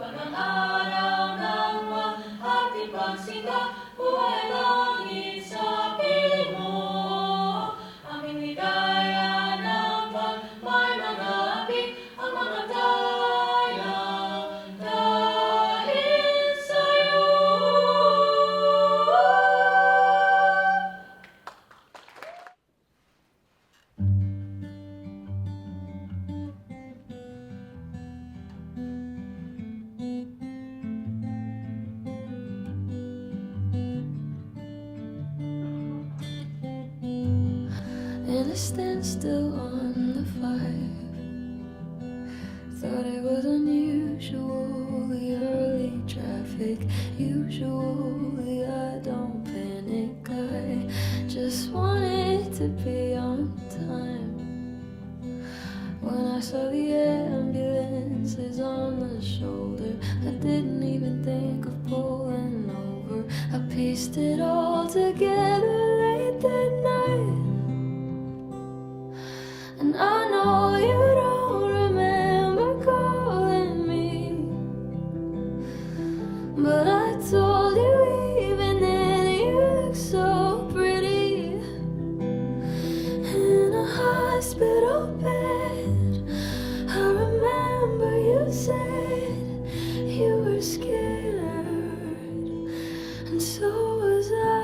pa ng araw ng ating pagsinta, buhay langit sa piling mo. Aming ligaya ng may mga api, ang mga dayang dahil sa'yo. And I stand still on the 5. Thought it was unusually early traffic. Usually I don't panic, I just wanted to be on time. When I saw the ambulances on the shoulder, I didn't even think of pulling over. I pieced it all together late that night. And I know you don't remember calling me, but I told you even then you look so pretty. In a hospital bed, I remember you said you were scared, and so was I.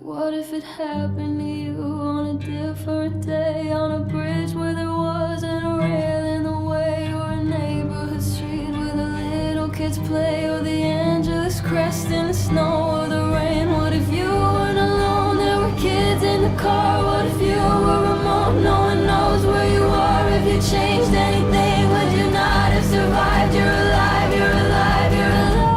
What if it happened to you on a different day, on a bridge where there wasn't a rail in the way, or a neighborhood street where the little kids play, or the Angeles crest in the snow or the rain? What if you weren't alone, there were kids in the car? What if you were remote, no one knows where you are? If you changed anything, would you not have survived? You're alive, you're alive, you're alive.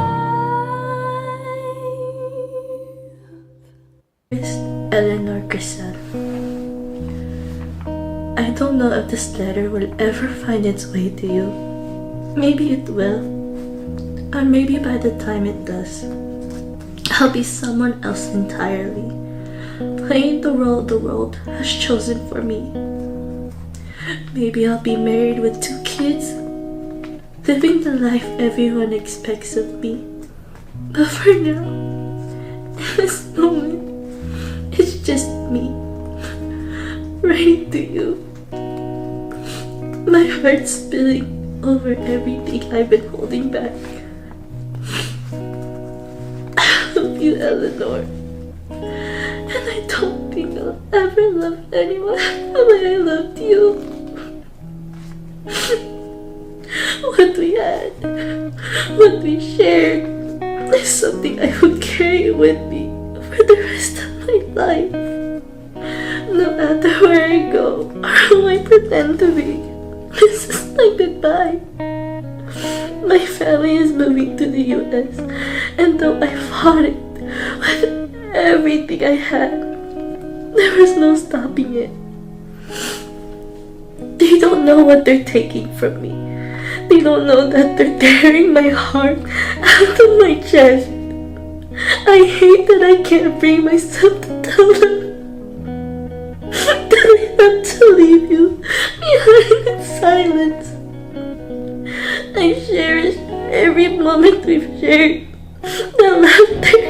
Eleanor Crisel. I don't know if this letter will ever find its way to you. Maybe it will, or maybe by the time it does, I'll be someone else entirely, playing the role the world has chosen for me. Maybe I'll be married with 2 kids, living the life everyone expects of me. But for now, in this moment, it's just me, writing to you. My heart spilling over everything I've been holding back. I love you, Eleanor, and I don't think I'll ever love anyone the way I loved you. What we had, what we shared, is something I would carry with me for the rest of my life. No matter where I go or who I pretend to be, this is my goodbye. My family is moving to the US, and though I fought it with everything I had, there was no stopping it. They don't know what they're taking from me. They don't know that they're tearing my heart out of my chest. I hate that I can't bring myself to tell them that I have to leave you behind in silence. I cherish every moment we've shared. The laughter,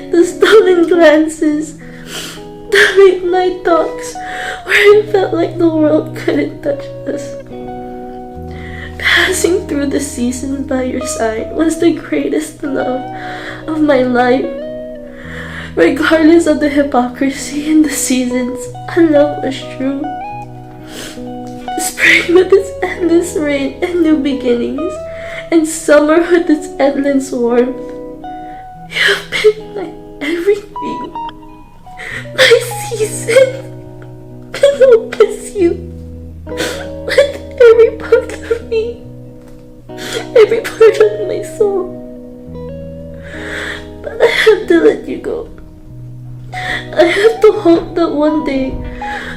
the stolen glances, the late night talks where it felt like the world couldn't touch us. Passing through the seasons by your side was the greatest love of my life. Regardless of the hypocrisy in the seasons, our love was true. Spring with its endless rain and new beginnings, and summer with its endless warmth. You've been my everything, my season, and I'll miss you with every part of me, every part of my soul. But I have to let you go. I have to hope that one day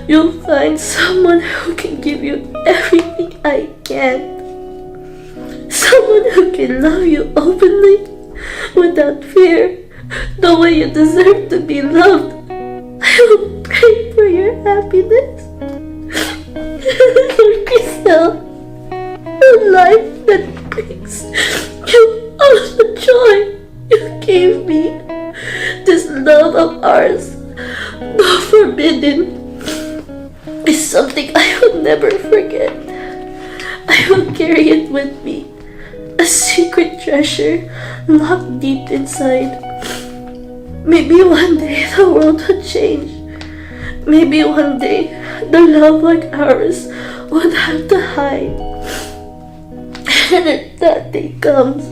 you'll find someone who can give you everything I can't. Someone who can love you openly, without fear, the way you deserve to be loved. I will pray for your happiness. Crystal, a life that of ours, though forbidden, is something I will never forget. I will carry it with me, a secret treasure locked deep inside. Maybe one day the world would change. Maybe one day the love like ours would have to hide. And if that day comes,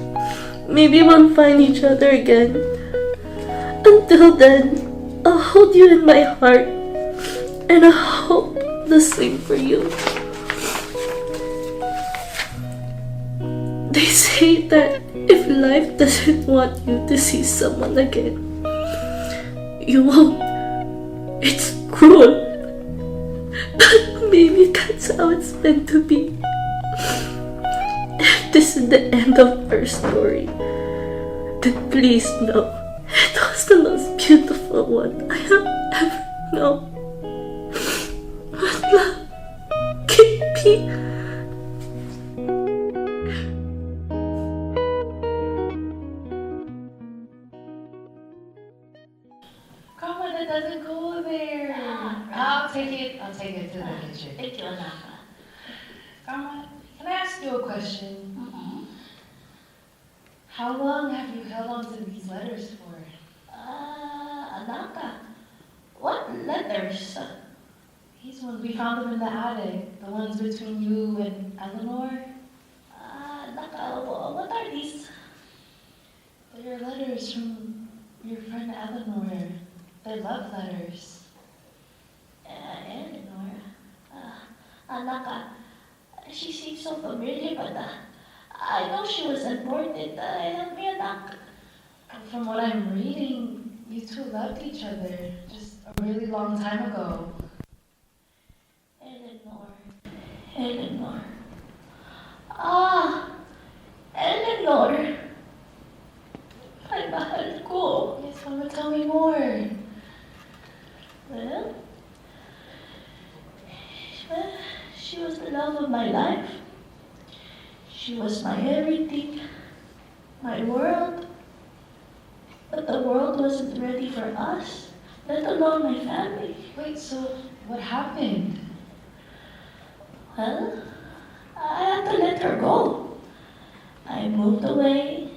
maybe we'll find each other again. Until then, I'll hold you in my heart, and I hope the same for you. They say that if life doesn't want you to see someone again, you won't. It's cruel. But maybe that's how it's meant to be. If this is the end of our story, then please know it was the most beautiful one I have ever known. But love, keep me. Come on, it doesn't go there. I'll take it to the kitchen. Thank you, Anaka. Come can I ask you a question? Mm-mm. How long have you held on to these letters for? Anaka, what letters? These ones, we found them in the attic. The ones between you and Eleanor. Anaka, what are these? They're letters from your friend Eleanor. They're love letters. Eleanor. Anaka, she seems so familiar, but I know she was important. Help me, Anak. From what I'm reading, you two loved each other just a really long time ago. Eleanor. Eleanor. Ay, mahal ko. Yes, Mama, tell me more. Well, she was the love of my life. She was my everything, my world. But the world wasn't ready for us, let alone my family. Wait, so what happened? Well, I had to let her go. I moved away.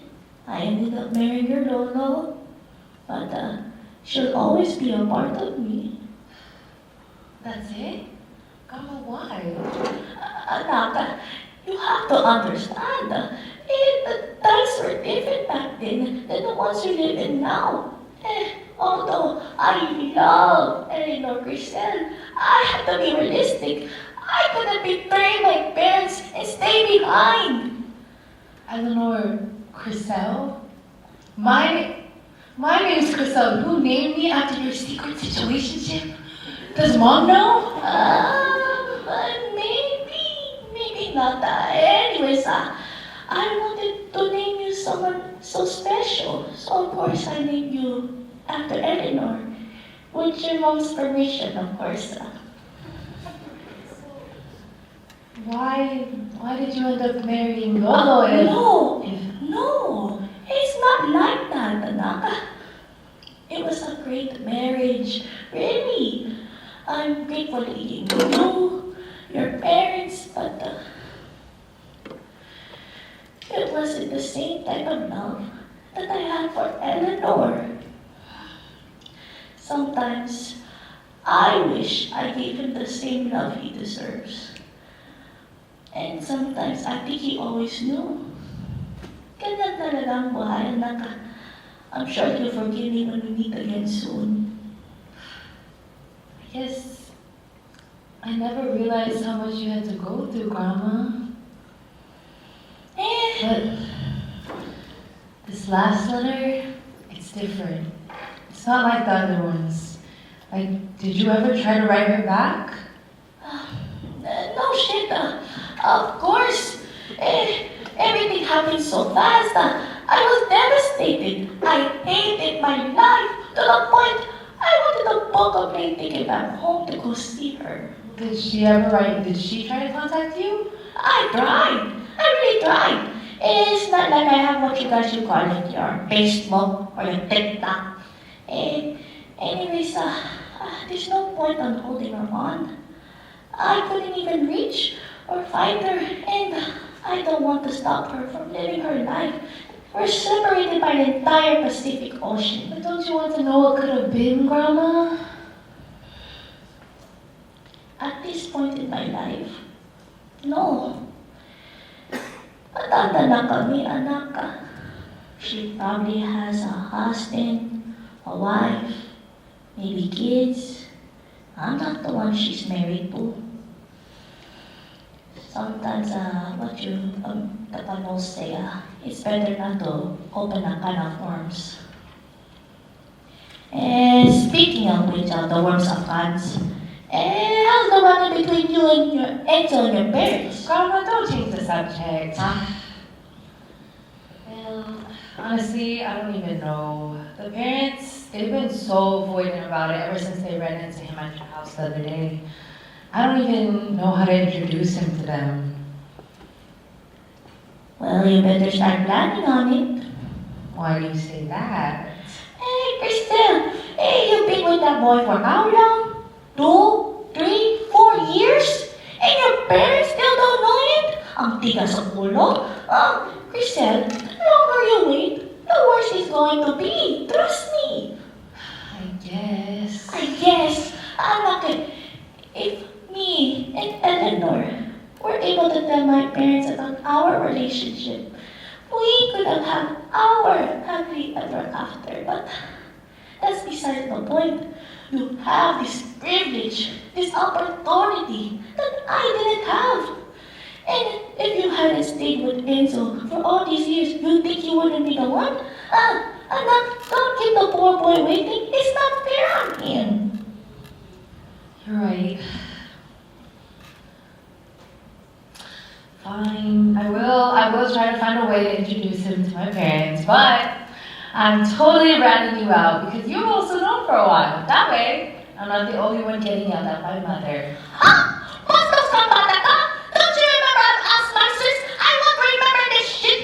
I ended up marrying her Lolo. But she'll always be a part of me. That's it? Grandma, why? Anak, you have to understand. The times were different back then than the ones we live in now. Although I love Eleanor Grisel, I have to be realistic. I couldn't betray my parents and stay behind. Eleanor Chriselle? My name's Chriselle. You named me after your secret situationship? Does Mom know? Maybe not. Anyways, I wanted to name you someone so special. So of course I named you after Eleanor. With your mom's permission, of course. Why did you end up marrying Lolo? No, it's not like that, Tanaka. It was a great marriage, really. I'm grateful to you, your parents, but it wasn't the same type of love that I had for Eleanor. Sometimes I wish I gave him the same love he deserves. And sometimes I think he always knew. Ganyan talaga ang buhay, anak. I'm sure you'll forgive me when we meet again soon. I guess I never realized how much you had to go through, Grandma. But this last letter, it's different. It's not like the other ones. Like, did you ever try to write her back? No shit, of course. Everything happened so fast. I was devastated. I hated my life to the point I wanted to book a plane ticket back home to go see her. Did she ever write? Did she try to contact you? I tried. I really tried. It's not like I have what you guys should call it, your Facebook or your TikTok. Anyways, there's no point on holding her on. I couldn't even reach or find her, and I don't want to stop her from living her life. We're separated by the entire Pacific Ocean. But don't you want to know what could have been, Grandma? At this point in my life, no. Matanda na kami, anak. She probably has a husband, a wife, maybe kids. I'm not the one she's married to. Sometimes, what you Tapanos say, it's better not to open a can of worms. And speaking of which, the worms of cans, how's the one between you and your Enzo and your parents? Grandma, don't change the subject. Well, honestly, I don't even know. The parents, they've been so avoidant about it ever since they ran into him at your house the other day. I don't even know how to introduce him to them. Well, you better start planning on it. Why do you say that? Hey, Crystal, you've been with that boy for how long? 2, 3, 4 years? And your parents still don't know it? Ang tigas sa ulo. Crystal, the longer you wait, the worse it's going to be. Trust me. I I guess, anak, if me and Eleanor were able to tell my parents about our relationship, we could have had our happy ever after. But that's beside the point. You have this privilege, this opportunity that I didn't have. And if you hadn't stayed with Enzo for all these years, you think you wouldn't be the one? Anak, don't keep the poor boy waiting. It's not fair on him. You're right. Fine, I will try to find a way to introduce him to my parents, but I'm totally ratting you out because you've also known for a while. That way, I'm not the only one getting yelled at by mother. Bastos ka, bata ka? Don't you remember us monsters? I won't remember this shit.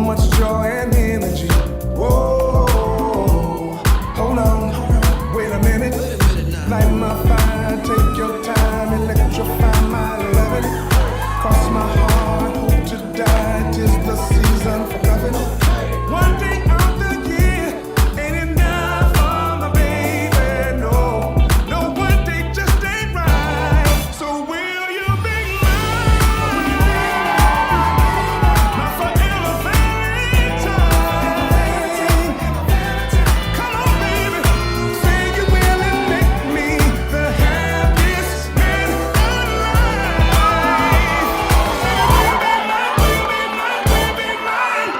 much joy and energy. Whoa, hold on, wait a minute. Light my fire, take your time, electrify my loving. Cross my heart, hope to die, 'tis the season for loving. One day out the year ain't enough for my baby, no. No, one day just ain't right. So will you be my forever Valentine? Come on, baby, say you will and make me the happiest man alive. Will be mine, will be mine.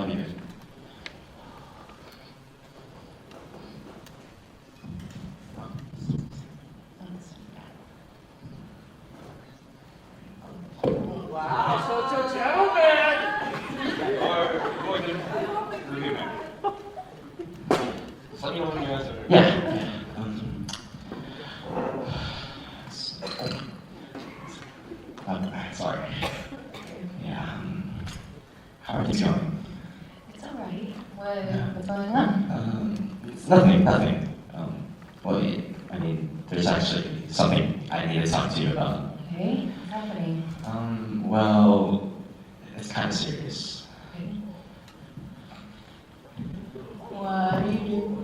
love you. Wow, such a gentleman! Yeah. Sorry. Yeah. How are things going? It's alright. What's going on? It's nothing. Well, I mean, there's actually something I need to talk to you about. Okay, what's happening? Well, it's kind of serious. Okay. What are you doing?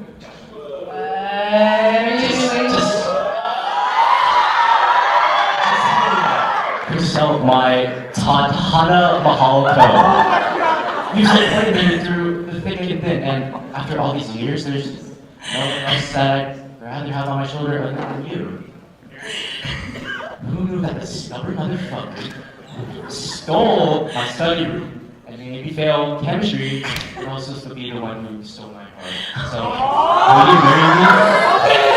So my Tadhana Mahal code. You supported me through the thick and thin, and after all these years, there's no one else that I'd rather have on my shoulder other than you. Who knew that the stubborn motherfucker stole my study room and made me fail chemistry, but also supposed to be the one who stole my heart? So, will you marry me?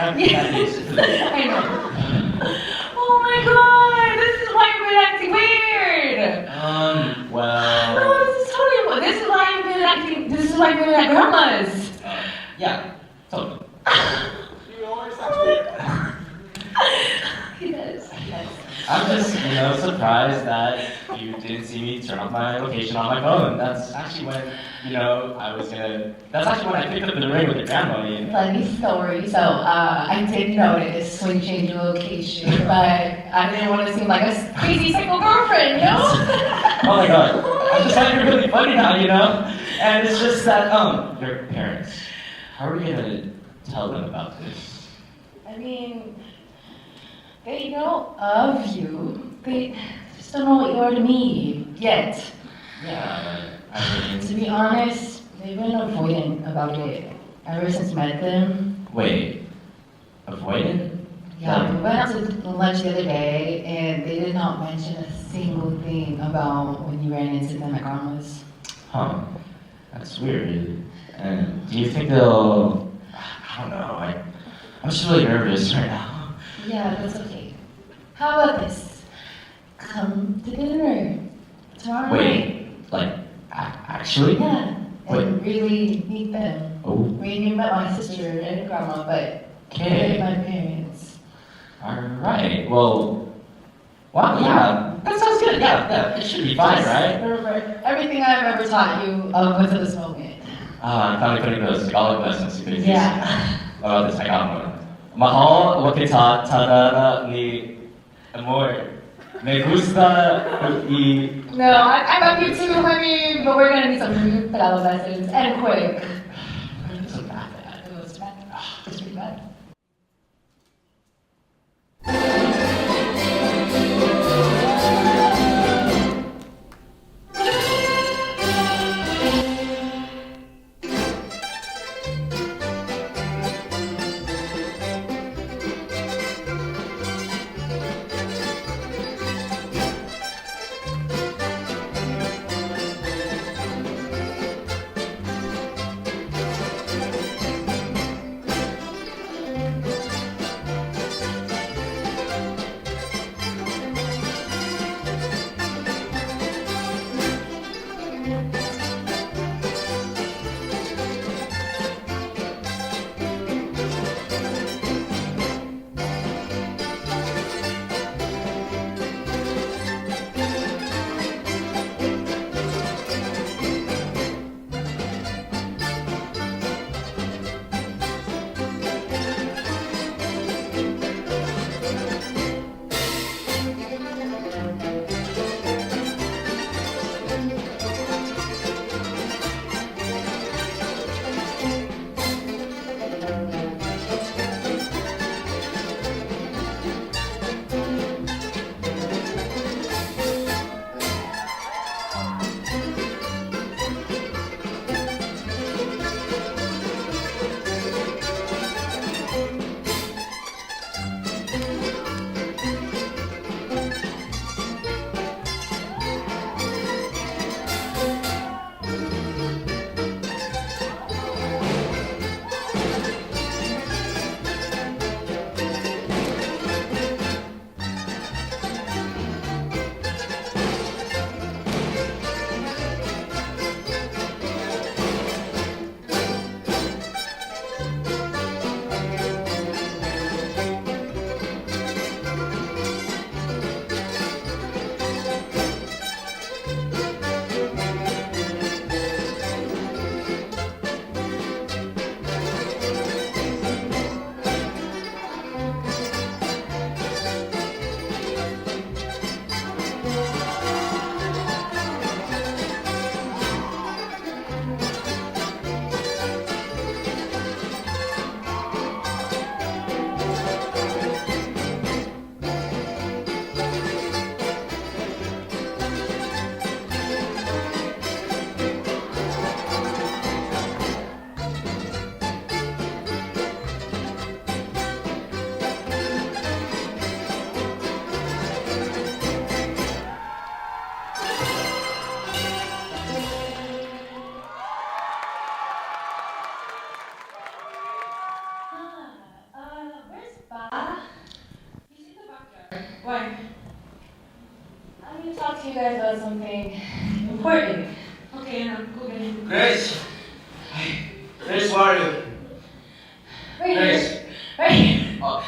I know. Oh my god, this is why you've been acting weird. Well. No, this is totally. This is why you've been acting. This is why you've been at grandma's. Yeah, totally. You always act weird. He does. I'm just, surprised that you didn't see me turn off my location on my phone. That's actually when, that's actually when I picked up the ring with your grandma. Funny story. So I did notice when you changed your location, but I didn't want to seem like a crazy single girlfriend, Oh my god. I just find you're really funny now, And it's just that, your parents, how are we gonna tell them about this? I mean, they know of you. They just don't know what you are to me yet. Yeah, I mean... To be honest, they've been avoidant about it ever since you met them. Wait, avoidant? Yeah, we went out to lunch the other day, and they did not mention a single thing about when you ran into them at grandma's. Huh, that's weird. And do you think they'll... I don't know, I'm just really nervous right now. Yeah, that's okay. How about this? Come to dinner tomorrow night. Wait, actually? Yeah, Wait. and really meet them. Oh. We knew about my sister and grandma, but Okay. my parents. Alright, well, wow, yeah, that sounds good. Yeah, it should be fine, right? Remember everything I've ever taught you up until this moment. I'm finally putting those Tagalog lessons to good use. Yeah. About this, I got one. Mahal wa kita tadana ni amor. Me gusta y... No, I love you too, honey, but we're gonna need some new Tagalog lessons, and quick. It's a math bad. It was bad. It's pretty bad. Why? I need to talk to you guys about something important. Okay, now go get it. Grace! Grace, where are you? Right Grace. here. Right here. Oh,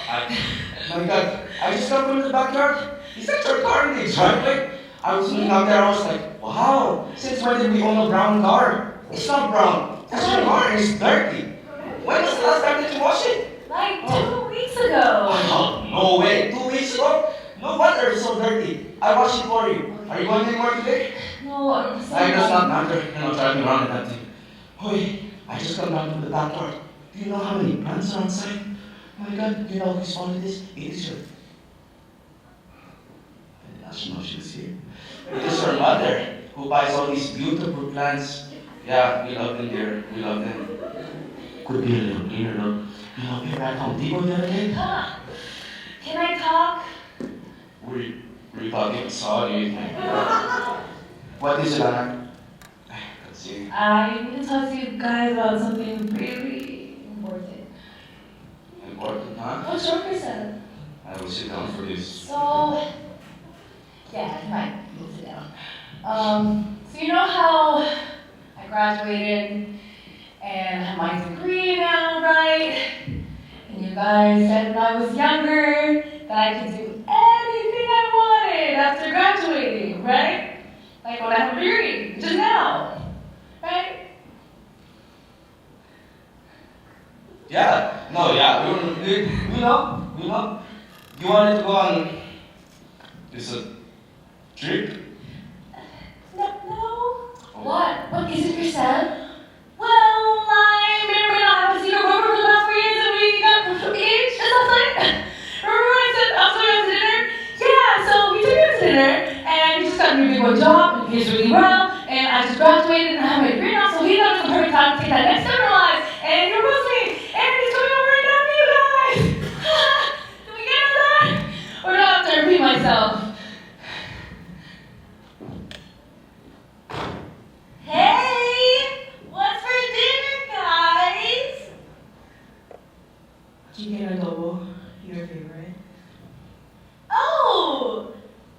my God, I just got from the backyard. Is that your car in the driveway? I was looking out there, I was like, wow, since when did we own a brown car? It's not brown. That's your car, and it's dirty. When was the last time that you washed it? Like 2 weeks ago. Oh, no way. 2 weeks ago? No wonder it's so dirty. I washed it for you. Are you going anywhere today? No, I'm It does not matter. You're not driving around in that thing. Hoy, I just come down from the backyard. Do you know how many plants are outside? Oh my God, do you know whose fault it is? It is your... I didn't know she was here. It is her mother who buys all these beautiful plants. Yeah, we love them, dear. We love them. Could be a little cleaner, though. You know, we were at Home Depot the other day. Can I talk? Were you talking? Sorry. What is it, Anna? Let's see. I need to talk to you guys about something really important. Important, huh? What's your percent? I will sit down for this. So, yeah, you might need to sit down. So you know how I graduated and I have my degree now, right? And you guys said when I was younger that I could do anything I wanted after graduating, right? Like when I have a degree, just now, right? Yeah, no, yeah, we know. You wanted to go on this trip? No. What? What is it, Chriselle? Well, I remember not having seen a brother for the past 4 years and we got engaged and stuff like that. Remember when I said I'm going out to dinner? Yeah, so we took him to dinner and he just got a really good job and he's really well and I just graduated and I have my degree now, so he thought it was the perfect time to take that next step in our lives and he proposed to me and he's coming over right now for you guys. Can we get him that? Or do I have to repeat myself? Hey! What's for dinner, guys? Chicken adobo, your favorite. Oh!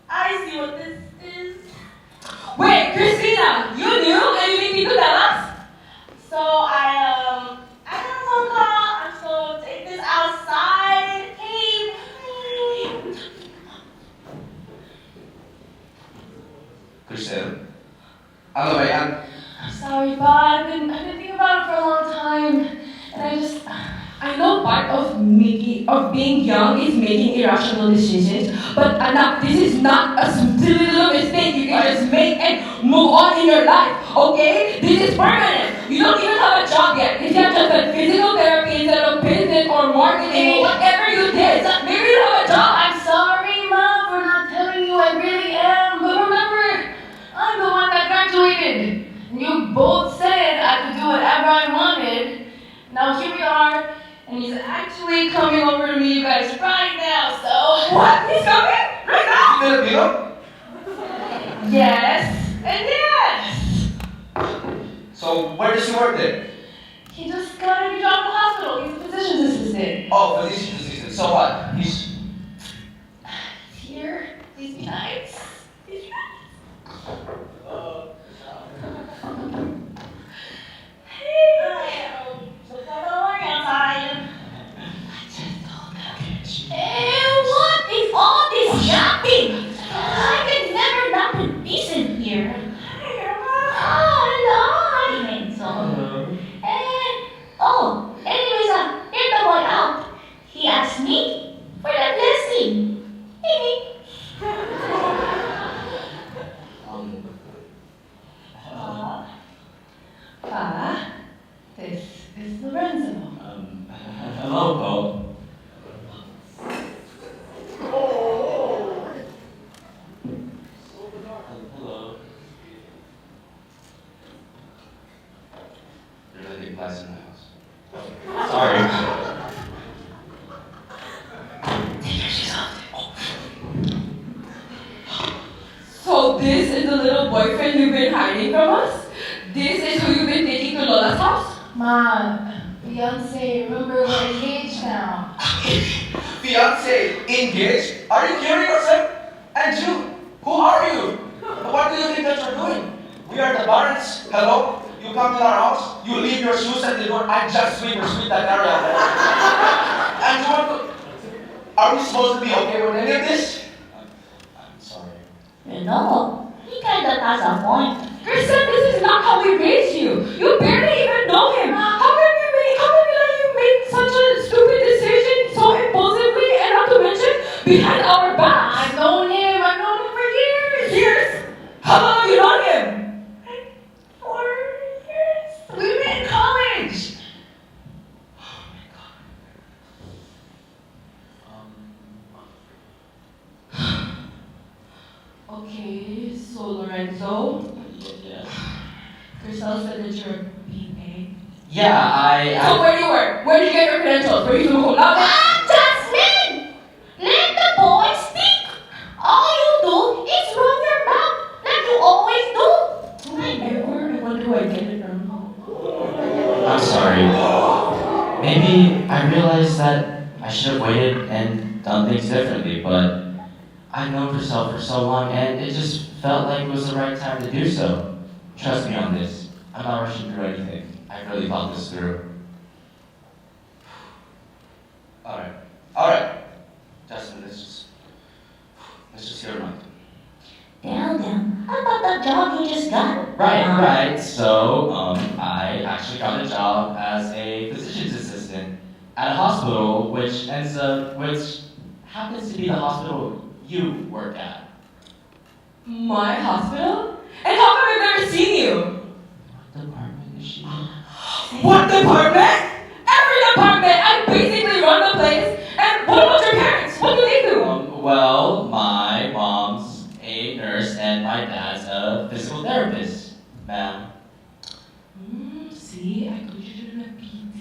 I see what this is. Wait, Christina, you knew and you didn't need to tell us? So I got a phone call. I'm supposed to take this outside. Hey, bye. Chriselle? Ano ba yan? I'm sorry, Bob. I've been thinking about it for a long time. And I know part of being young is making irrational decisions, but anak, this is not a silly little mistake you can just make and move on in your life, okay? This is permanent. You don't even have a job yet. If you have just a physical therapy instead of business or marketing or whatever you did, maybe you have a job. I'm sorry, Mom, for not telling you I really am. But remember, I'm the one that graduated. You both said I could do whatever I wanted. Now here we are, and he's actually coming over to meet you guys right now, so... What? He's coming? Right now? Filipino? Yes, and yes! So, where does he work then? He just got a new job at the hospital. He's a physician's assistant. Oh, physician assistant. So what? He's... Here, please be nice. Please be nice. And what is all this yapping? I can never not be decent here. Hello, Mental. Oh, anyways, here's the boy out. He asked me for the blessing. Pa, this is Lorenzo. Hello, Paul. Hello. You're letting glass in my house. Sorry. So this is the little boyfriend you've been hiding from us? This is who you've been taking to Lola's house? Ma, Beyonce, remember we're engaged now. Fiance, engaged? Are you kidding yourself? And you, who are you? What do you think that you're doing? We are the parents. Hello? You come to our house, you leave your shoes at the door. I just sweep that area. And you want to... Are we supposed to be okay with any of this? I'm sorry. You know, he kinda has a point. Kristen, this is not how we raised you. You barely even know him. How can we let you make such a stupid decision so impulsively and not to mention behind our backs? I've known him for years. Years? How long have you known him? 4 years. We met in college. Okay, so Lorenzo, Yeah. Chriselle said that you're PA. Yeah, So where do you work? Where did you get your credentials? Were you to cum laude? Jasmine! Let the boy speak! All you do is run your mouth like you always do. I wonder who I get it from. I'm sorry. Maybe I realized that I should have waited and done things differently, but I've known Priscilla for so long, and it just felt like it was the right time to do so. Trust me on this. I'm not rushing through anything. I really thought this through. Alright. Justin, let's just hear mine. Damn. I thought that job you just got. Right. So, I actually got a job as a physician's assistant at a hospital, which happens to be the hospital you work at. My hospital? And how come I've never seen you? What department is she in? What department? Every department! I basically run the place. And what about your parents? What do they do? Well, my mom's a nurse and my dad's a physical therapist, ma'am. See, I told you to do a PT.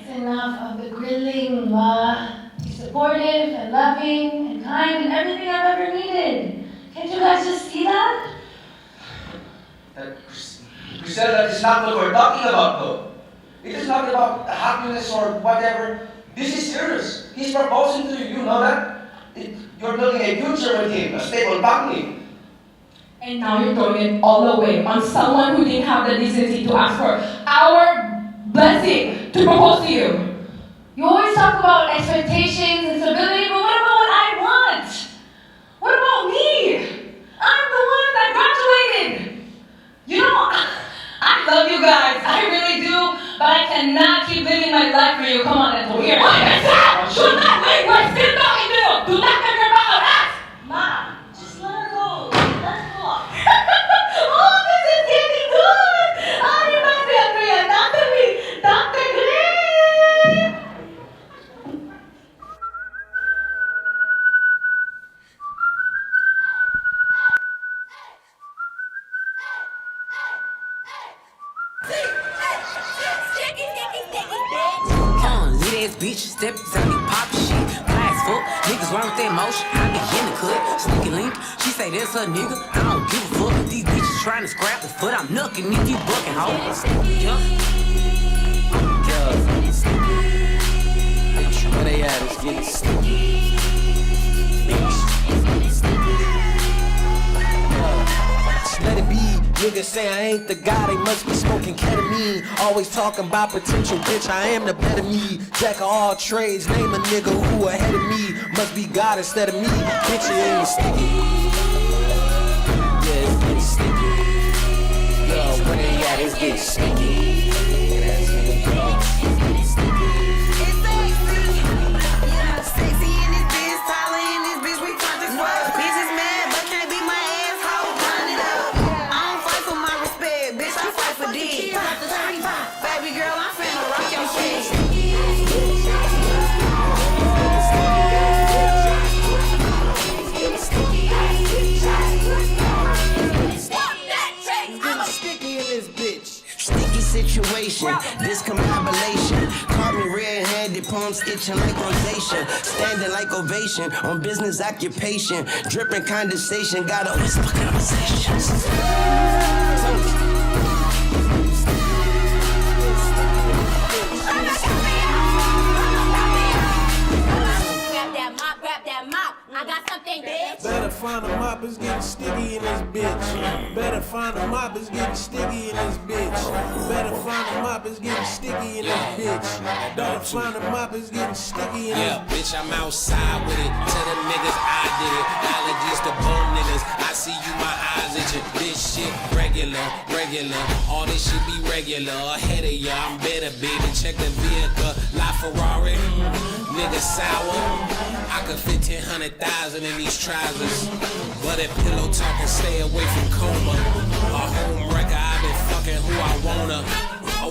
It's enough of the grilling, Ma. He's supportive and loving and kind and everything I've ever needed. Can't you guys just see that? Chriselle, that is not what we're talking about, though. It is not about happiness or whatever. This is serious. He's proposing to you, you know that? You're building a future with him, a stable family. And now you're throwing it all away on someone who didn't have the decency to ask for our blessing to propose to you. You always talk about expectations and stability, but what about what I want? What about me? I'm the one that graduated. You know, I love you guys. I really do. But I cannot keep living my life for you. Come on, it's weird. What is that? Do not wait. We're still talking to you. Do not get your mouth out. Ma, just let her go. Let her go. Oh, this is getting good. I reminds me of Graham. Dr. Gray. Bitch, step tell me pop shit. Glass fuck, niggas run with that motion. I be in the cut, sneaky link. She say that's her nigga. I don't give a fuck. These bitches trying to scrap the foot. I'm knucking if you bucking, ho. Bitch, where they at? It's getting sticky. Let it be. Niggas say I ain't the guy, they must be smoking ketamine. Always talking about potential, bitch, I am the better me. Jack of all trades, name a nigga who ahead of me. Must be God instead of me, bitch, it ain't sticky. Yeah, it's getting sticky. Yo, where they at, it's getting sticky. Sexy in this bitch, taller in this bitch, we talk this way. Bitches mad, but can't be my asshole. Run it up. I don't fight for my respect, bitch, I fight for dick. Baby girl, I'm finna rock your shit. I'm sticky in this bitch. Sticky situation, discombobulation. Caught me red-handed, palms itching like rosacea. Standing like ovation on business occupation. Dripping condensation, got a whisper conversations. gang, bitch. Better find a mop, it's getting sticky in this bitch. Better find a mop, it's getting sticky in this bitch. Better find a mop, it's getting sticky in this bitch. Better find a mop, it's getting sticky in this Yeah, bitch, I'm outside with it. Tell them niggas I did it. Allergies to bum niggas. I see you, my eyes itching. This shit regular. All this shit be regular. Ahead of ya, I'm better, baby. Check the vehicle. La Ferrari. Nigga sour. I could fit 10,000 in these trousers. But that pillow talking, stay away from coma. A home wrecker, I been fucking who I wanna.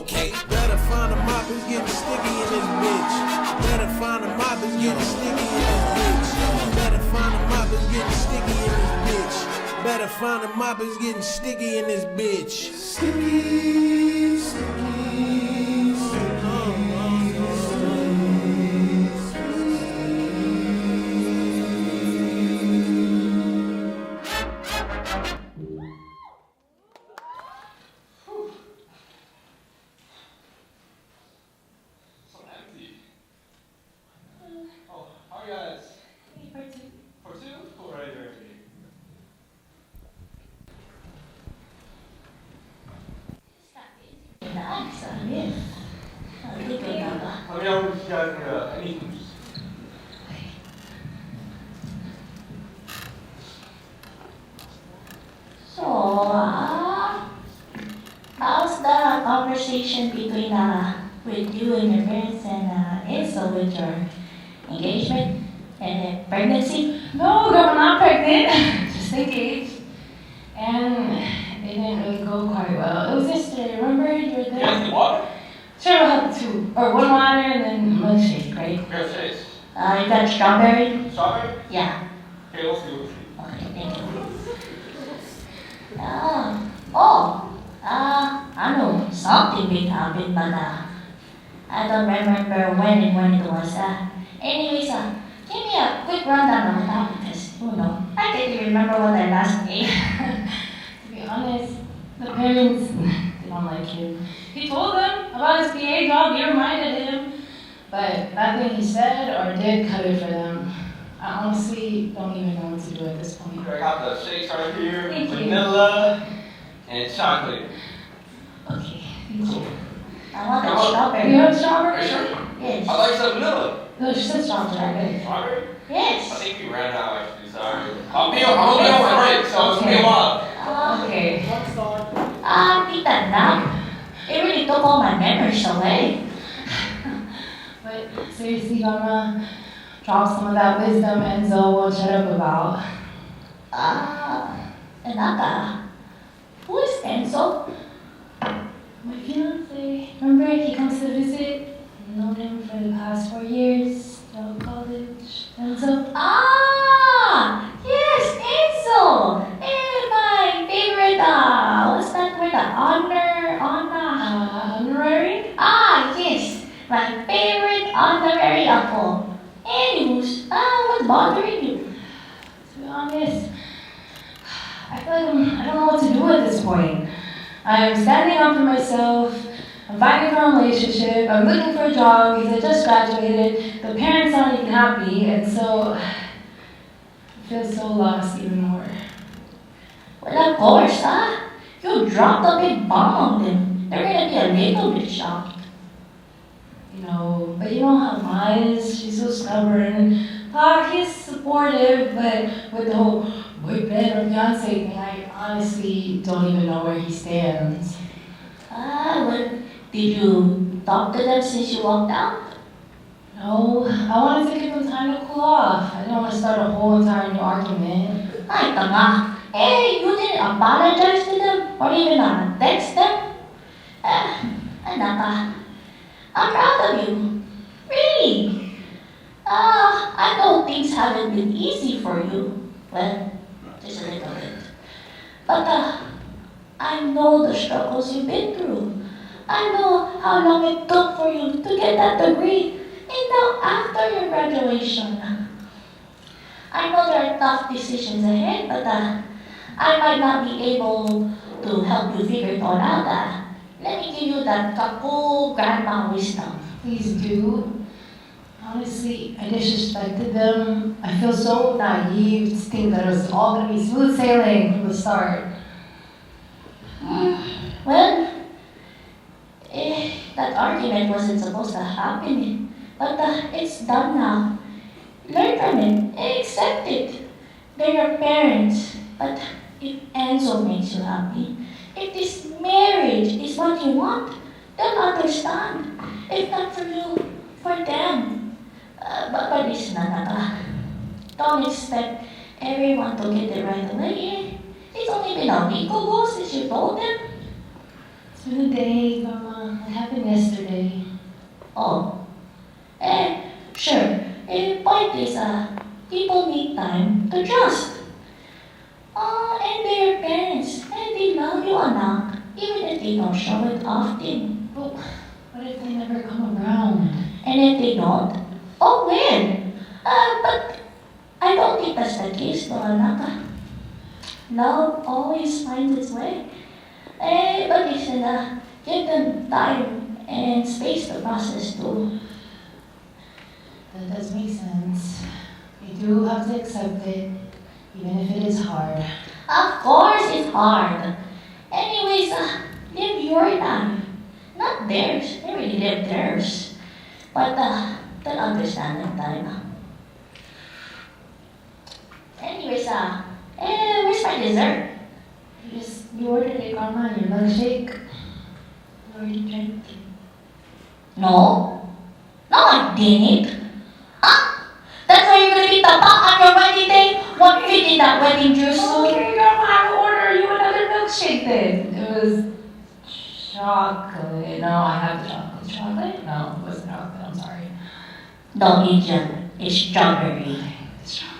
Okay. Better find a mop, it's getting sticky in this bitch. Better find a mop, it's getting sticky in this bitch. Better find a mop, it's getting sticky in this bitch. Better find a mop, it's getting sticky in this bitch. Sticky, sticky, So empty. Oh, how are you guys? For two? Cool, right there. Nice, yes. Let me know if you guys need anything. So, how's the conversation between with you and your parents and Enzo with your engagement and pregnancy? No, girl, I'm not pregnant. Just engaged. And it didn't really go quite well. It was yesterday, remember? You were You there. guys need water? Sure, we'll have two. Or one water and then milkshake, right? Here's Chase. You got strawberry? Strawberry? Yeah. Okay, let's do it. Okay, thank you. I know something big happened, but I don't remember when it was. Anyways, give me a quick rundown of what happened, because, I didn't remember what I last ate. To be honest, the parents, they don't like him. He told them about his PA job, he reminded him, but nothing he said or did cut it for them. I honestly don't even know what to do at this point. I got the shakes right here, Thank you. vanilla, and chocolate. Okay, thank you. I want Come the on. strawberry. You have Are strawberry? you sure? Yes. I like some vanilla. No, she said strawberry. Strawberry? I Yes. think we ran out actually, sorry. I'm gonna be on my break, so it's gonna be a while. Okay. Tita Nap. It really took all my memories away. But seriously, gonna drop some of that wisdom Enzo won't shut up about. Naka. Who is Enzo? My fiance, remember he comes to visit? I've known him for the past 4 years, throughout college. Enzo? Yes, Enzo. My favorite, what's that word? Honorary? Yes. My favorite honorary uncle. Anyways, what's bothering you? To be honest, I feel like I don't know what to do at this point. I'm standing up for myself, I'm fighting for a relationship, I'm looking for a job because I just graduated, the parents aren't even happy, and so I feel so lost even more. Well, of course, You dropped a big bomb on them. They're gonna be a little bit shocked. But you know how Ma is, she's so stubborn. He's supportive, but with the whole boyfriend or fiance thing, I honestly don't even know where he stands. Did you talk to them since you walked out? No, I wanted to give them time to cool off. I didn't want to start a whole entire new argument. Ay, tanga. You didn't apologize to them or even text them? Anak, I'm proud of you. Really. I know things haven't been easy for you. Well, just a little bit. But I know the struggles you've been through. I know how long it took for you to get that degree. And now after your graduation, I know there are tough decisions ahead, but I might not be able to help you figure it all out. Let me give you that couple grandma wisdom. Please do. Honestly, I disrespected them. I feel so naive to think that it was all gonna be smooth sailing from the start. Well, that argument wasn't supposed to happen, but it's done now. Learn from it, accept it. They're your parents, but if Enzo makes you happy, if this marriage is what you want, they'll understand. If not for you, for them. But listen, Anaka. Don't expect everyone to get it right away. It's only been a week ago since you told them. It's been a day, Mama. It happened yesterday. Oh, sure. Point is, people need time to trust. And they're your parents, and they love you, anak, even if they don't show it often. But what if they never come around? And if they don't, oh well. But I don't think that's the case, no, anak. Love always finds its way. But listen, give them time and space to process too. That does make sense. You do have to accept it, even if it is hard. Of course it's hard. Anyways, live your life, not theirs. They really live theirs. But they'll understand in time. Anyways, where's my dessert? You ordered it, Karma, your milkshake. You already drank it. No. No, I didn't. That's why you're gonna be tapa on your wedding day? What you did that wedding juice? Okay, Grandma, I will order you another milkshake then. It was chocolate. No, I have the chocolate. Chocolate? No, it wasn't chocolate. I'm sorry. No, Indian. It's strawberry. It's strawberry.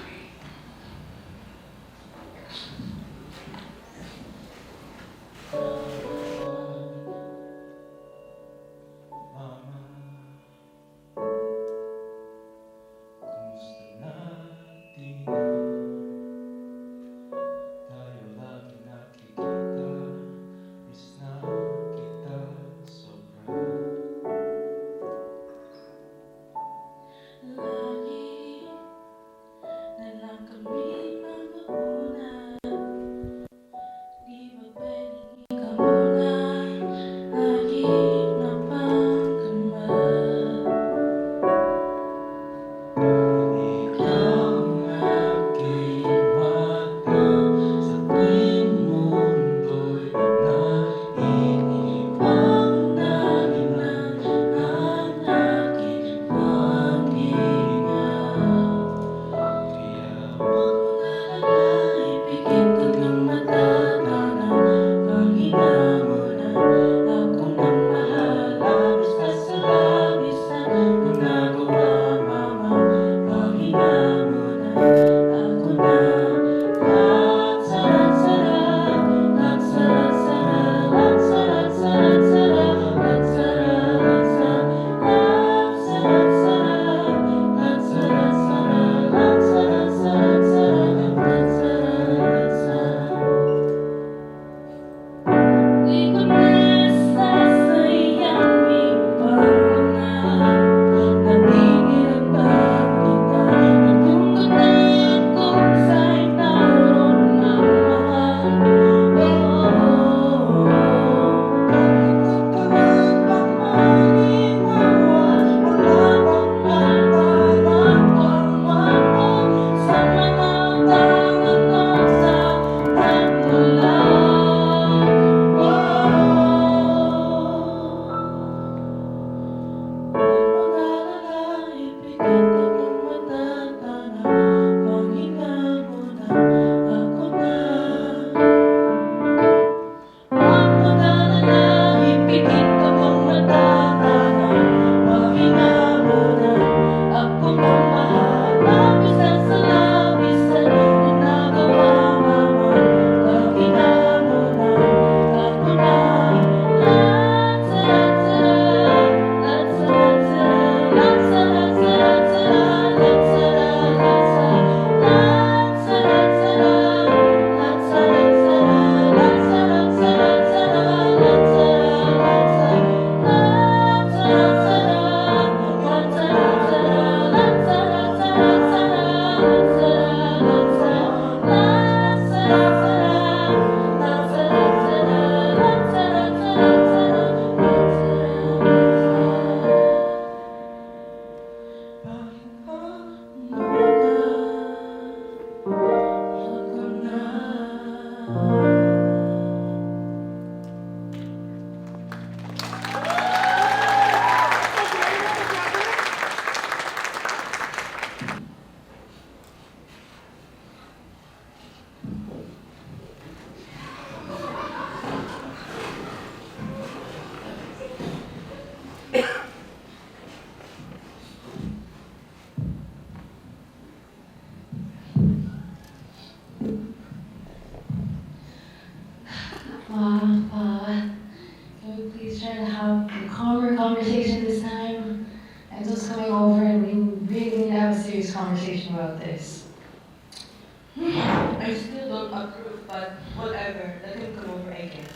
approve, but whatever. Let him come over, I guess.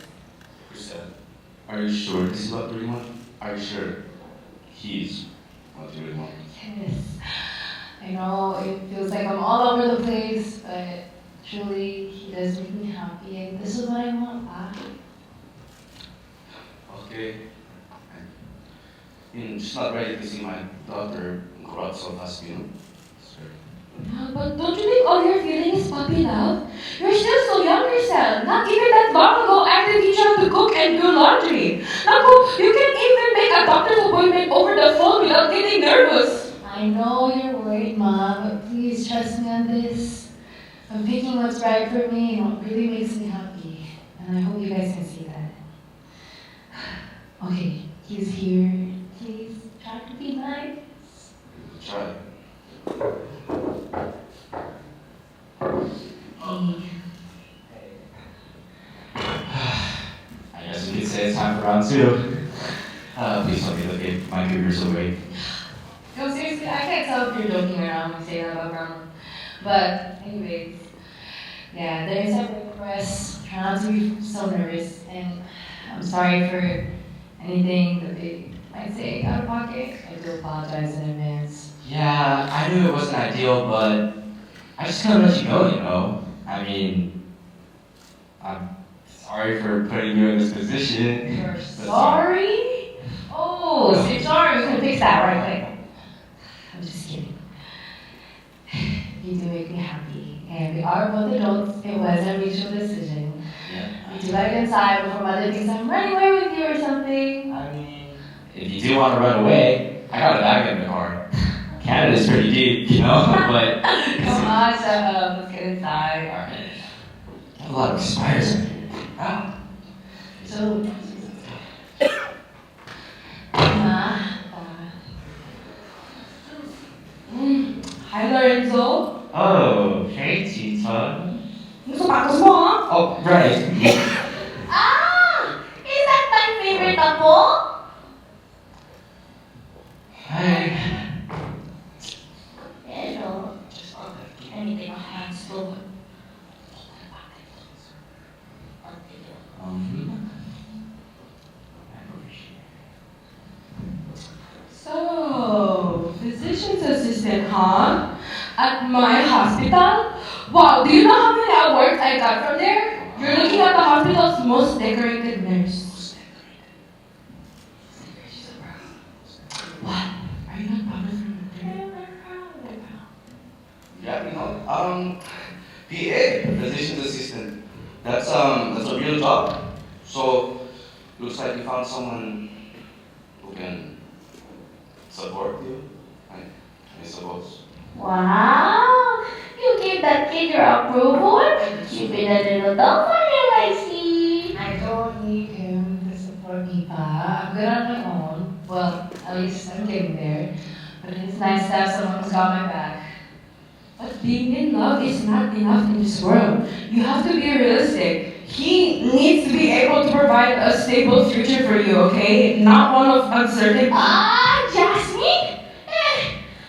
Kristen, are you sure this is what you really want? Are you sure he's what you really want? Yes. I know it feels like I'm all over the place, but truly, he does make me happy, and this is what I want back. Okay. I'm just not ready to see my daughter grow up so fast, you know? Sorry. Yeah, but don't you think all you're feeling is puppy love? You're still so young yourself. Not even that long ago, I had to teach you how to cook and do laundry. Naku, you can even make a doctor's appointment over the phone without getting nervous. I know you're worried, Mom, but please trust me on this. I'm picking what's right for me and what really makes me happy. And I hope you guys can see that. Okay, he's here. Please try to be nice. Try. I guess we could say it's time for round two. Please tell me to give my fingers away. No, seriously, I can't tell if you're joking around when you say that about grandma. But, anyways, yeah, there is a request. Try not to be so nervous. And I'm sorry for anything that they might say out of pocket. I do apologize in advance. Yeah, I knew it wasn't ideal, but I just couldn't let you go, you know? I mean, I'm sorry for putting you in this position. You're But sorry? Oh, so you're sorry. We can fix that right quick. I'm just kidding. You do make me happy. And we are both adults. It was a mutual decision. Yeah. We do let it inside before Mother thinks I'm running away with you or something. I mean, if you do want to run away, I got a bag in the car. Canada's pretty deep, you know? But Come on, shut up. Let's get inside. alright. I have a lot of spiders in here. Wow. So, Hi, Lorenzo. Oh, hey, Tita. Sapatos mo, ha? Oh, right. Ah! Is that my favorite apple? Hi. Hello. Anything on hands full. So, physician's assistant, huh? At my hospital? Wow, do you know how many awards I got from there? You're looking at the hospital's most decorated nurse. What? Are you not proud of her? Yeah, you know, PA, physician's assistant. That's a real job. So, looks like you found someone who can support you, I suppose. Wow! You gave that kid your approval? You've been a little dumb for him, I see. I don't need him to support me, Pa. I'm good on my own. Well, at least I'm getting there. But it's nice to have someone who's got my back. But being in love is not enough in this world. You have to be realistic. He needs to be able to provide a stable future for you, okay? Not one of uncertainty. Ah, Jasmine?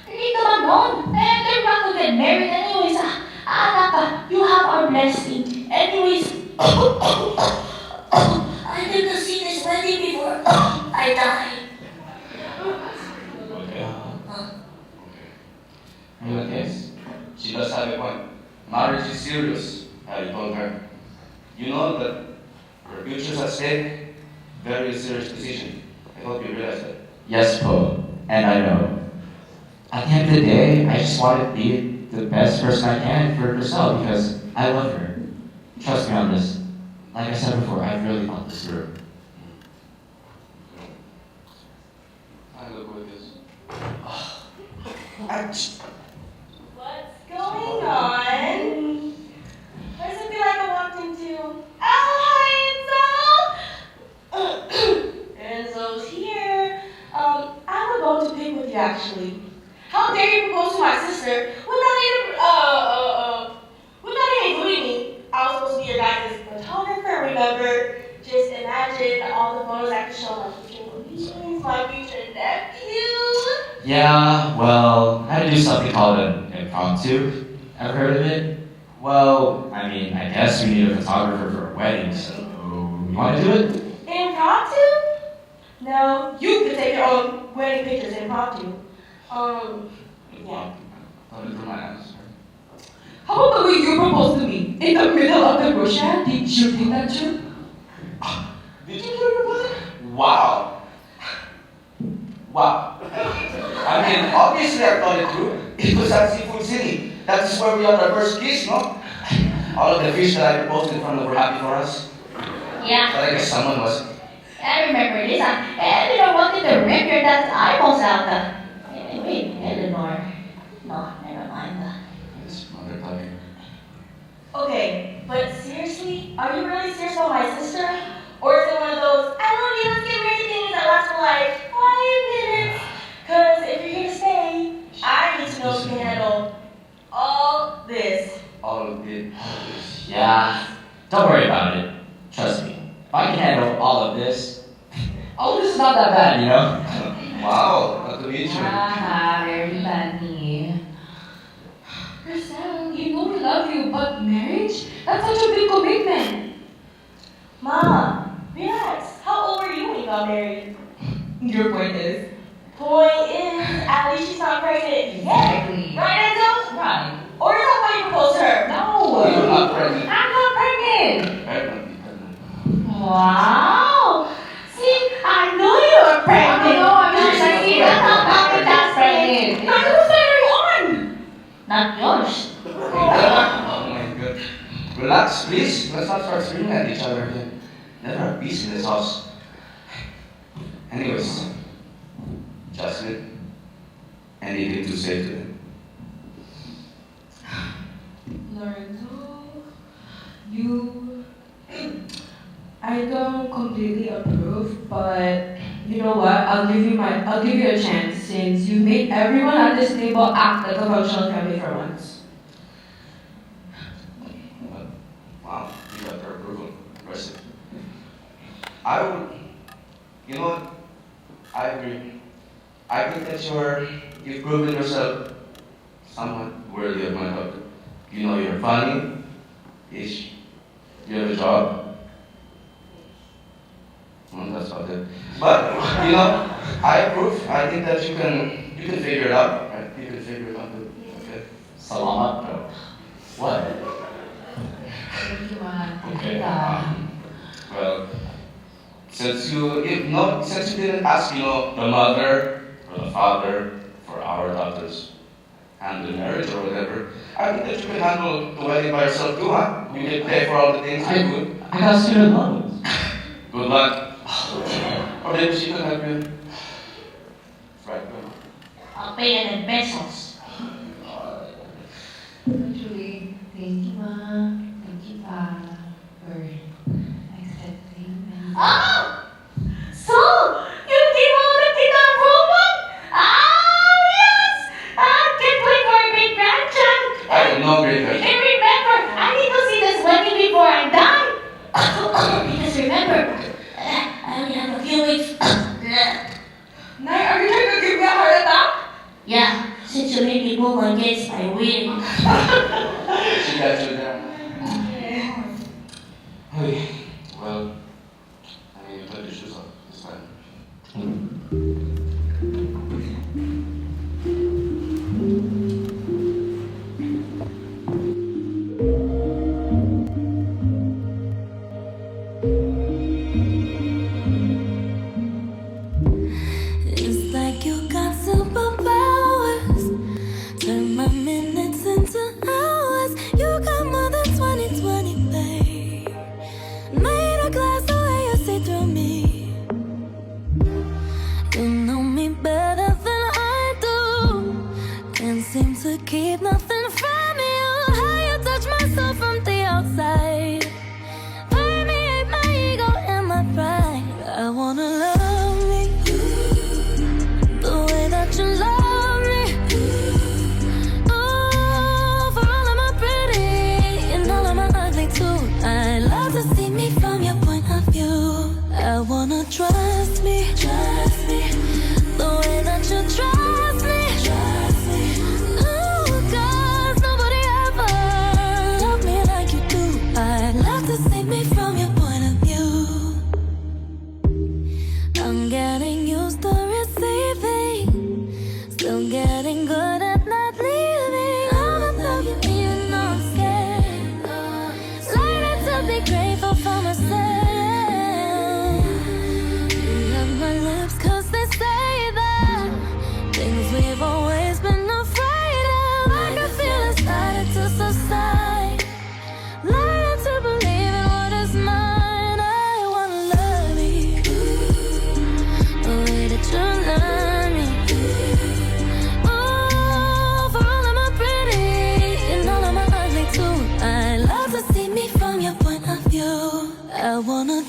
Hindi naman noon. They're not gonna get married anyways. Anak, you have our blessing. Anyways, I need to see this wedding before I die. Okay. Yes, she does have a point. Marriage is serious, I told her. You know that your future's at stake. Very serious decision. I hope you realize that. Yes, Po, and I know. At the end of the day, I just want to be the best person I can for herself because I love her. Trust me on this. Like I said before, I really thought this through. I look with this. What's going on? Why does it feel like I walked into? Oh, hi, Enzo! Enzo's here. I would go to pick with you actually. How dare you propose to my sister without even including me? I was supposed to be your guys' photographer, remember? Just imagine all the photos I could show my future niece, my future nephew. Yeah, well, I had to do something called an impromptu. Ever heard of it? Well, I mean, I guess we need a photographer for a wedding, so you want to do it? Impromptu? No, you can take your own wedding pictures impromptu. Yeah. Don't look through my eyes. How about the way you proposed to me? In the middle of the Russia? Did you think that too? Did you hear about it? Wow. Wow. I mean, obviously I thought it through. It was at Seafood City. That is where we had our first kiss, no? All of the fish that I proposed in front of were happy for us. Yeah, But I guess someone wasn't. I remember this. Eleanor wanted to rip your dad's eyeballs out. Wait, Eleanor. No, never mind. This mother talking. Okay, but seriously, are you really serious about my sister? Or is it one of those, I love you, let's get married things that last for like 5 minutes? Because if you're here to stay, I need to know if you can handle all this. All of it. Yeah. Don't worry about it. Trust me. If I can handle all of this is not that bad, you know? Wow, not to meet you. Very funny. Marcel, you know we love you, but marriage? That's such a big commitment. Mom, relax. How old were you when you got married? Your point is? Point is, at least she's not pregnant yet. Exactly. Right, Enzo? Right. Or is that why you proposed to her? No. You're not pregnant. I'm not pregnant. Pregnant. Wow! See, I knew you were pregnant. I'm not She's pregnant. not I'm not pregnant. that's pregnant. Now who's carrying on? Not yours. Oh my god. Relax, please. Let's not start screaming at each other again. Never have peace in this house. Anyways, Justin, anything to say to them? Lorenzo, I don't completely approve, but you know what? I'll give you a chance since you made everyone at this table act like a functional family for once. Wow, you got their approval. Impressive. I would, you know what? I agree. I think that you've proven yourself somewhat worthy of my daughter. You know you're funny, ish. You have a job. Well, that's about it. But you know, I approve. I think that you can figure it out. Right? You can figure it out. Okay. Salamat, bro. What? Okay. Well, since you didn't ask, the mother or the father for our daughters and the marriage or whatever, I think that you can handle the wedding by yourself too, huh? You can pay for all the things you do. I got student loans. Good luck. Or maybe she can help you. Right. I'll pay it in pesos. Actually, thank you, Ma. Thank you, Pa, for accepting me. Oh! So, you came out of the approval? Ah, yes! I can't wait for a big grandchild. I have no great And idea. remember, I need to see this wedding before I die. Because remember, I only have a few weeks. Nay, are you trying to give me a heart attack? Yeah, since you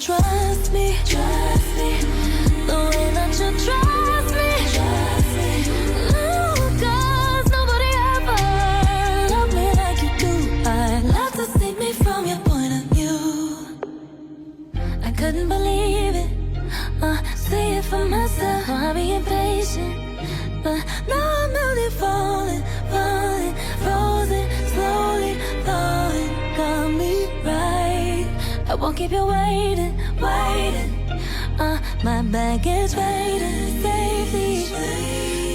trust me, the way that you trust me, cause nobody ever loved me like you do. I'd love to see me from your point of view. I couldn't believe it, see it for myself. I'm being patient, but now I'm really falling, frozen, slowly falling. Got me right, I won't keep you waiting. My baggage waiting safely,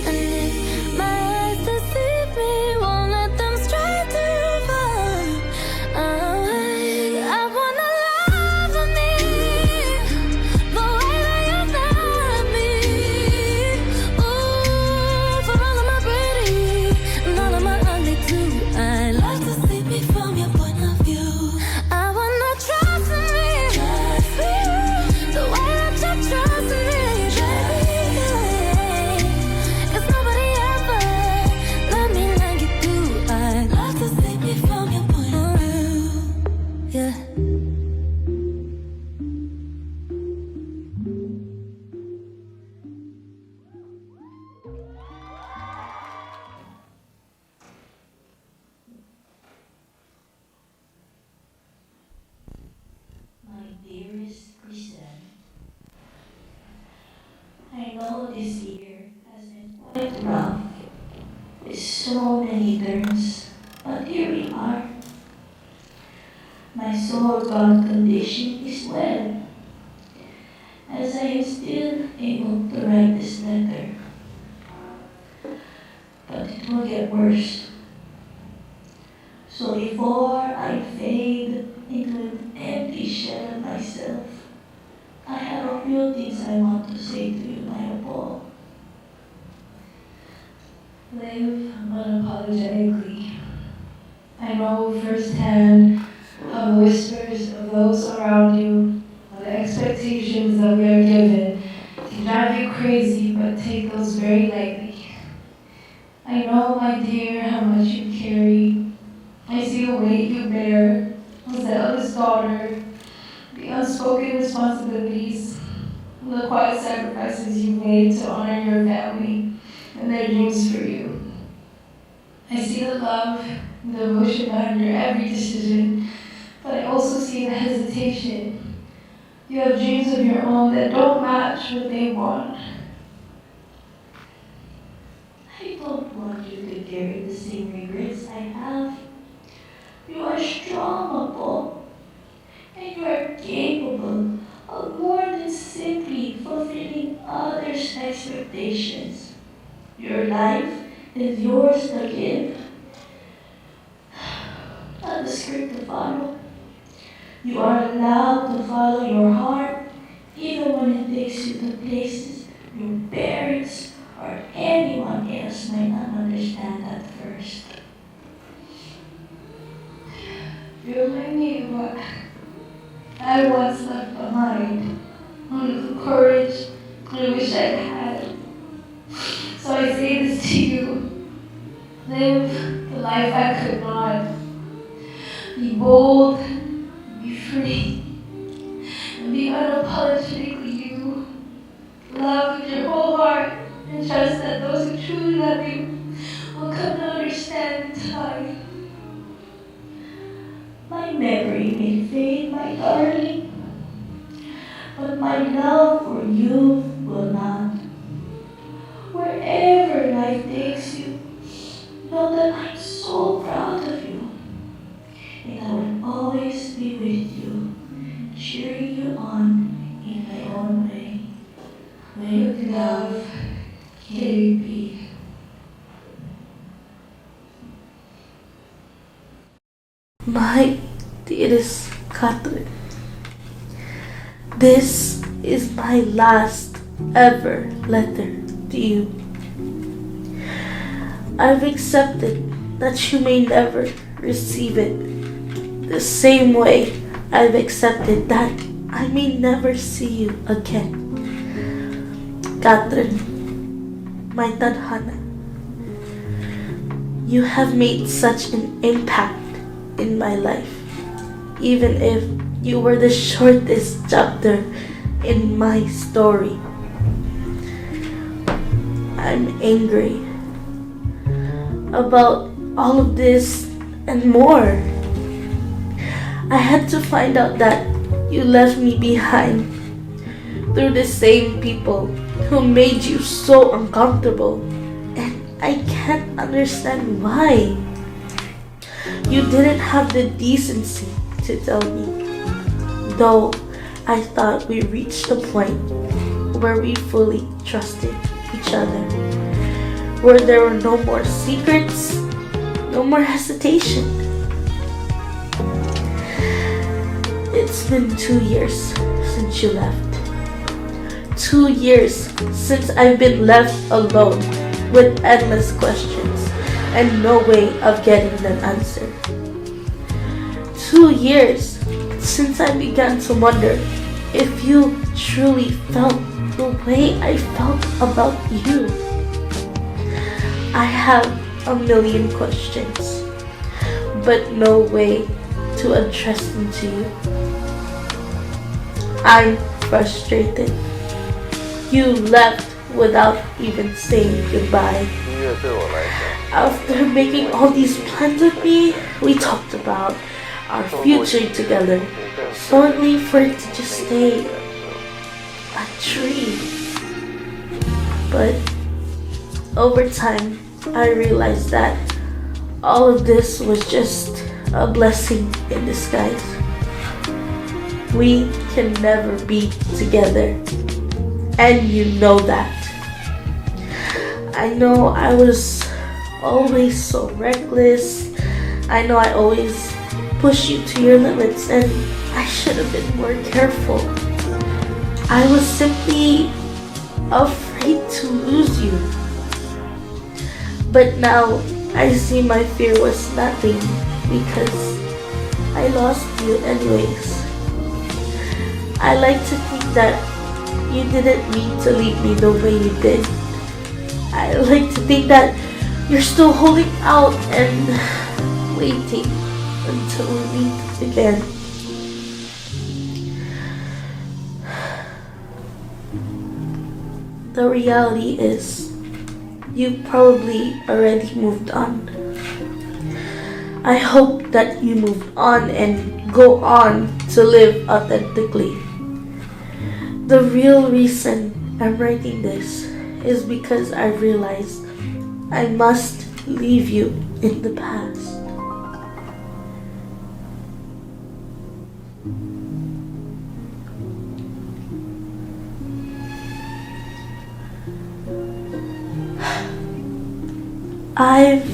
and if my eyes deceive me, won't let them stray too far away. I wanna love me the way that you love me. Ooh, for all of my pretty and all of my ugly too. I love to see me from your point of view. I wanna trust me, the way that you trust me, baby. Cause nobody ever loved me like you do. I love to see me from your point of view. Yeah. My dearest PCN, I know this year has been quite rough, with so many turns, but here we are. My soul God condition is well, as I am still able to write this letter. But it will get worse. So before I fade into an empty shell of myself, I have a few things I want to say to you, my Paul. Live unapologetically. I know firsthand how the whispers of those around you, how the expectations that we are given, can drive you crazy, but take those very lightly. I know, my dear, how much you carry. I see the weight you bear as the eldest daughter, the unspoken responsibilities, and the quiet sacrifices you made to honor your family and their dreams for you. I see the love and devotion behind your every decision, but I also see the hesitation. You have dreams of your own that don't match what they want. I don't want you to carry the same regrets I have. You are strong, Paul, and you are capable of more than simply fulfilling others' expectations. Your life is yours to give, not the script to follow. You are allowed to follow your heart, even when it takes you to places your parents or anyone else might not understand at first. You remind me of what I once left behind, only the courage I wish I'd had. So I say this to you: live the life I could not. Be bold, be free, and be unapologetically you. Love with your whole heart, and trust that those who truly love you will come to understand in time. My memory may fade, my darling, but my love for you will not. Wherever life takes you, know that I'm so proud of you, and I will always be with you, cheering you on in my own way. With love, KP. My dearest Catherine, this is my last ever letter to you. I've accepted that you may never receive it, the same way I've accepted that I may never see you again. Catherine, my tadhana, you have made such an impact in my life, even if You were the shortest chapter in my story. I'm angry about all of this and more. I had to find out that you left me behind through the same people who made you so uncomfortable. And I can't understand why. You didn't have the decency to tell me. Though I thought we reached a point where we fully trusted each other. Where there were no more secrets, no more hesitation. It's been 2 years since you left. 2 years since I've been left alone with endless questions and no way of getting them answered. 2 years since I began to wonder if you truly felt the way I felt about you. I have a million questions, but no way to address them to you. I'm frustrated. You left without even saying goodbye. After making all these plans with me, we talked about our future together, solely for it to just stay a dream. But over time, I realized that all of this was just a blessing in disguise. We can never be together, and you know that. I know I was always so reckless. I know I always push you to your limits, and I should have been more careful. I was simply afraid to lose you. But now I see my fear was nothing because I lost you anyways. I like to think that you didn't mean to leave me the way you did. I like to think that you're still holding out and waiting until we meet again. The reality is, you probably already moved on. I hope that you moved on and go on to live authentically. The real reason I'm writing this is because I realized I must leave you in the past. I've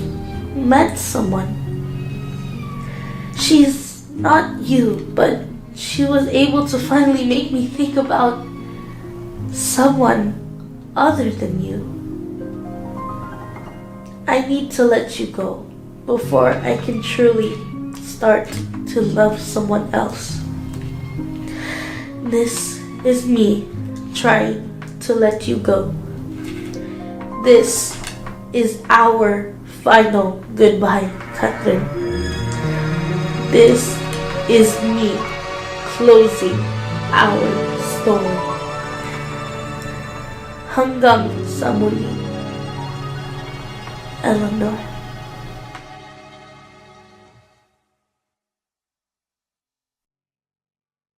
met someone. She's not you, but she was able to finally make me think about someone other than you. I need to let you go before I can truly start to love someone else. This is me trying to let you go. This is our final goodbye, Catherine. This is me closing our story. Hanggang sa muli, Eleanor.